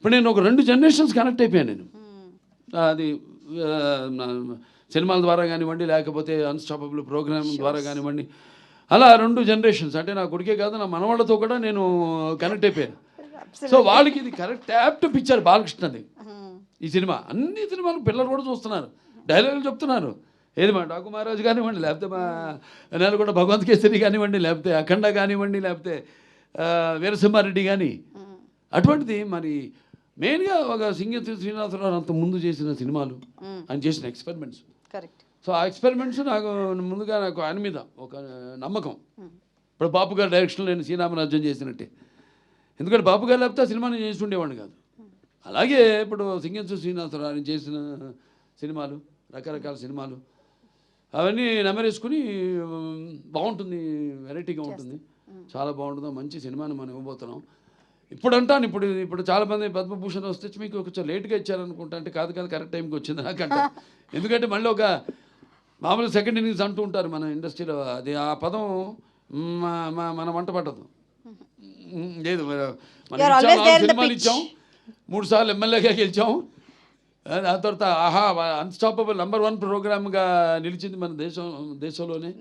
ఇప్పుడు నేను ఒక 2 జనరేషన్స్ కనెక్ట్ అయిపోయాను నేను. అది సినిమాల ద్వారా కానివ్వండి, లేకపోతే అన్‌స్టాపబుల్ ప్రోగ్రామ్ ద్వారా కానివ్వండి, అలా 2 జనరేషన్స్. అంటే నా కొడుకే కాదు, నా మనవాళ్ళతో కూడా నేను కనెక్ట్ అయిపోయాను. సో వాళ్ళకి ఇది కరెక్ట్ యాప్ట్ పిక్చర్ బాలకృష్ణది ఈ సినిమా. అన్ని సినిమాలు పిల్లలు కూడా చూస్తున్నారు, డైలాగులు చెప్తున్నారు. ఏది మా డాకు మహారాజు కానివ్వండి, లేకపోతే మా నెలకొండ భగవంత్ కేసరి కానివ్వండి, లేకపోతే అఖండ కానివ్వండి, లేకపోతే వీరసింహారెడ్డి కానీ. అటువంటిది మరి మెయిన్గా ఒక సింగతి శ్రీనివాసరావు అంత ముందు చేసిన సినిమాలు, ఆయన చేసిన ఎక్స్పెరిమెంట్స్. సో ఆ ఎక్స్పెరిమెంట్స్ నాకు ముందుగా నాకు ఆయన మీద ఒక నమ్మకం. ఇప్పుడు బాపు గారి డైరెక్షన్లో నేను శ్రీరామరాజ్యం చేసినట్టే. ఎందుకంటే బాపు గారు లేకపోతే ఆ సినిమా నేను చేసి ఉండేవాడిని కాదు. అలాగే ఇప్పుడు సింగతి శ్రీనివాసరావు ఆయన చేసిన సినిమాలు, రకరకాల సినిమాలు, అవన్నీ నెమరేసుకుని బాగుంటుంది, వెరైటీగా ఉంటుంది, చాలా బాగుంటుంది. మంచి సినిమాని మనం ఇవ్వబోతున్నాం. ఇప్పుడు అంటాను, ఇప్పుడు చాలామంది పద్మభూషణ్ వస్తే మీకు కొంచెం లేట్గా ఇచ్చారనుకుంటా. అంటే కాదు కరెక్ట్ టైంకి వచ్చింది నాకంట. ఎందుకంటే మళ్ళీ ఒక మామూలు సెకండ్ ఇన్నింగ్స్ అంటూ ఉంటారు మన ఇండస్ట్రీలో. అది ఆ పదం మన వంట పట్టదు. లేదు, మనం 4 సినిమాలు ఇచ్చాం, 3 సార్లు ఎమ్మెల్యేగా గెలిచాం. దాని తర్వాత అన్‌స్టాపబుల్ నంబర్ 1 ప్రోగ్రామ్గా నిలిచింది మన దేశంలోనే.